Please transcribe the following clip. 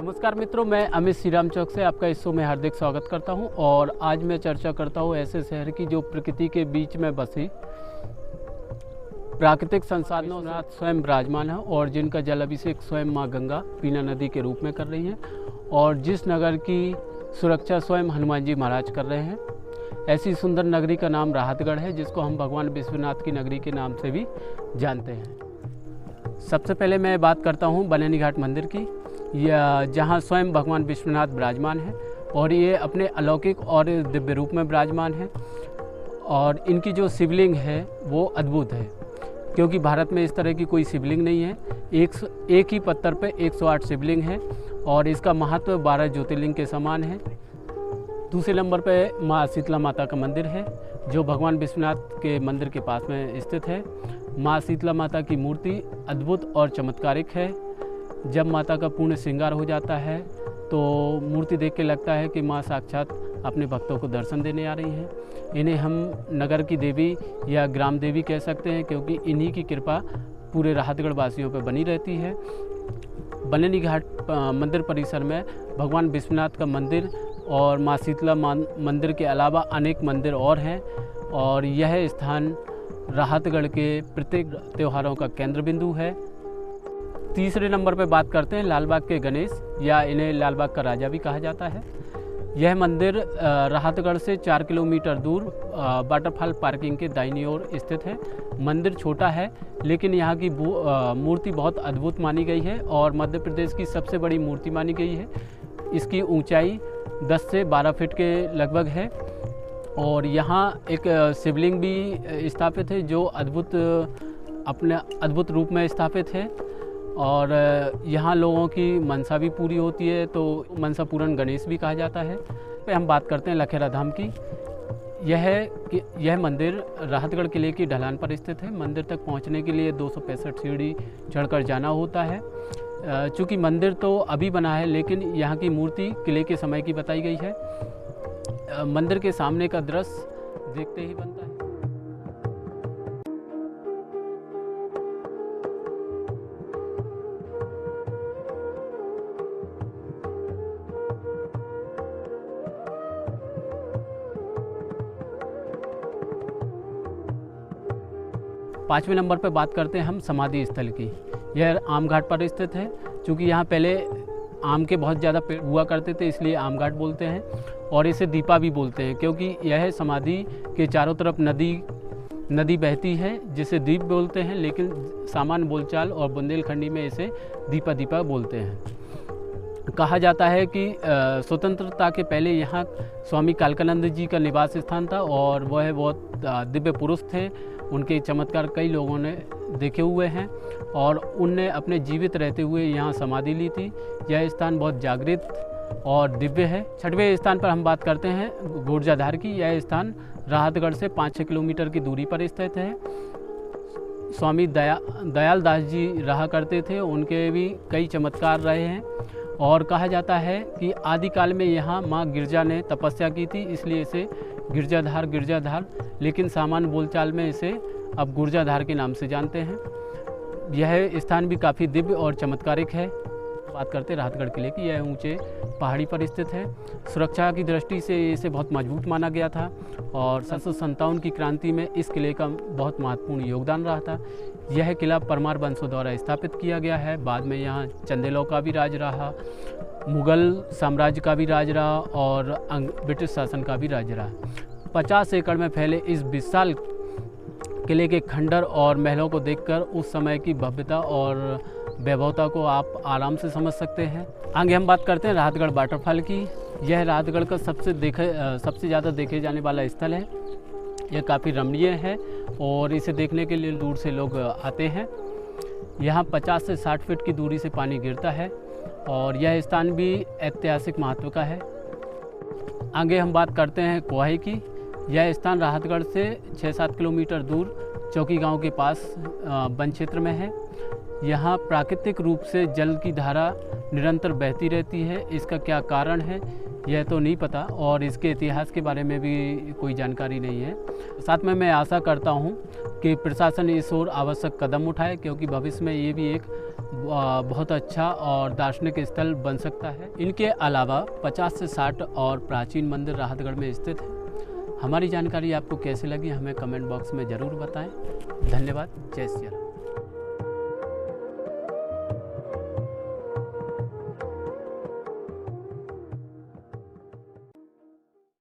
नमस्कार मित्रों, मैं अमित श्रीराम चौक से आपका इस शो में हार्दिक स्वागत करता हूं। और आज मैं चर्चा करता हूं ऐसे शहर की जो प्रकृति के बीच में बसी, प्राकृतिक संसाधनों के साथ स्वयं विराजमान है और जिनका जल अभिषेक स्वयं माँ गंगा पीना नदी के रूप में कर रही हैं और जिस नगर की सुरक्षा स्वयं हनुमान जी महाराज कर रहे हैं। ऐसी सुंदर नगरी का नाम राहतगढ़ है, जिसको हम भगवान विश्वनाथ की नगरी के नाम से भी जानते हैं। सबसे पहले मैं बात करता हूँ बनैनी घाट मंदिर की, जहाँ स्वयं भगवान विश्वनाथ विराजमान है और ये अपने अलौकिक और दिव्य रूप में विराजमान है। और इनकी जो शिवलिंग है वो अद्भुत है, क्योंकि भारत में इस तरह की कोई शिवलिंग नहीं है। एक ही पत्थर पे 108 शिवलिंग है और इसका महत्व 12 ज्योतिर्लिंग के समान है। दूसरे नंबर पे माँ शीतला माता का मंदिर है, जो भगवान विश्वनाथ के मंदिर के पास में स्थित है। माँ शीतला माता की मूर्ति अद्भुत और चमत्कारिक है। जब माता का पूर्ण श्रृंगार हो जाता है तो मूर्ति देख के लगता है कि माँ साक्षात अपने भक्तों को दर्शन देने आ रही हैं। इन्हें हम नगर की देवी या ग्राम देवी कह सकते हैं, क्योंकि इन्हीं की कृपा पूरे राहतगढ़ वासियों पर बनी रहती है। बनैनी घाट मंदिर परिसर में भगवान विश्वनाथ का मंदिर और माँ शीतला मंदिर के अलावा अनेक मंदिर और हैं और यह स्थान राहतगढ़ के प्रत्येक त्योहारों का केंद्र बिंदु है। तीसरे नंबर पर बात करते हैं लालबाग के गणेश, या इन्हें लालबाग का राजा भी कहा जाता है। यह मंदिर राहतगढ़ से 4 किलोमीटर दूर वाटरफॉल पार्किंग के दाहिनी ओर स्थित है। मंदिर छोटा है, लेकिन यहाँ की मूर्ति बहुत अद्भुत मानी गई है और मध्य प्रदेश की सबसे बड़ी मूर्ति मानी गई है। इसकी ऊंचाई 10 से 12 फीट के लगभग है और यहाँ एक शिवलिंग भी स्थापित है, जो अपने अद्भुत रूप में स्थापित है। और यहाँ लोगों की मनसा भी पूरी होती है, तो मनसा पूरन गणेश भी कहा जाता है। पे हम बात करते हैं लखेरा धाम की। यह मंदिर राहतगढ़ किले की ढलान पर स्थित है। मंदिर तक पहुँचने के लिए 265 सीढ़ी चढ़कर जाना होता है। चूँकि मंदिर तो अभी बना है, लेकिन यहाँ की मूर्ति किले के समय की बताई गई है। मंदिर के सामने का दृश्य देखते ही बनता है। पाँचवें नंबर पर बात करते हैं हम समाधि स्थल की। यह आम घाट पर स्थित है। चूँकि यहाँ पहले आम के बहुत ज़्यादा पेड़ हुआ करते थे, इसलिए आम घाट बोलते हैं और इसे दीपा भी बोलते हैं, क्योंकि यह समाधि के चारों तरफ नदी बहती है, जिसे दीप बोलते हैं, लेकिन सामान्य बोलचाल और बुंदेलखंडी में इसे दीपा बोलते हैं। कहा जाता है कि स्वतंत्रता के पहले यहाँ स्वामी कालकानंद जी का निवास स्थान था और वह बहुत दिव्य पुरुष थे। उनके चमत्कार कई लोगों ने देखे हुए हैं और उनने अपने जीवित रहते हुए यहाँ समाधि ली थी। यह स्थान बहुत जागृत और दिव्य है। 6वें स्थान पर हम बात करते हैं गुर्जाधार की। यह स्थान राहतगढ़ से 5-6 किलोमीटर की दूरी पर स्थित है। स्वामी दयाल दास जी रहा करते थे, उनके भी कई चमत्कार रहे हैं और कहा जाता है कि आदिकाल में यहाँ माँ गिरजा ने तपस्या की थी, इसलिए इसे गिरजाधार, लेकिन सामान्य बोलचाल में इसे अब गुर्जाधार के नाम से जानते हैं। यह स्थान भी काफ़ी दिव्य और चमत्कारिक है। बात करते हैं राहतगढ़ किले की। यह ऊंचे पहाड़ी पर स्थित है। सुरक्षा की दृष्टि से इसे बहुत मजबूत माना गया था और 1757 की क्रांति में इस किले का बहुत महत्वपूर्ण योगदान रहा था। यह किला परमार वंशों द्वारा स्थापित किया गया है। बाद में यहाँ चंदेलों का भी राज रहा, मुग़ल साम्राज्य का भी राज रहा और ब्रिटिश शासन का भी राज रहा। 50 एकड़ में फैले इस विशाल किले के खंडर और महलों को देखकर उस समय की भव्यता और वैभवता को आप आराम से समझ सकते हैं। आगे हम बात करते हैं राहतगढ़ वाटरफॉल की। यह राहतगढ़ का सबसे ज़्यादा देखे जाने वाला स्थल है। यह काफ़ी रमणीय है और इसे देखने के लिए दूर से लोग आते हैं। यहाँ 50 से 60 फीट की दूरी से पानी गिरता है और यह स्थान भी ऐतिहासिक महत्व का है। आगे हम बात करते हैं कोहाई की। यह स्थान राहतगढ़ से 6-7 किलोमीटर दूर चौकी गांव के पास वन क्षेत्र में है। यहाँ प्राकृतिक रूप से जल की धारा निरंतर बहती रहती है। इसका क्या कारण है, यह तो नहीं पता, और इसके इतिहास के बारे में भी कोई जानकारी नहीं है। साथ में मैं आशा करता हूँ कि प्रशासन इस ओर आवश्यक कदम उठाए, क्योंकि भविष्य में ये भी एक बहुत अच्छा और दार्शनिक स्थल बन सकता है। इनके अलावा 50 से 60 और प्राचीन मंदिर राहतगढ़ में स्थित है। हमारी जानकारी आपको कैसी लगी हमें कमेंट बॉक्स में ज़रूर बताएं। धन्यवाद। जय श्री राम।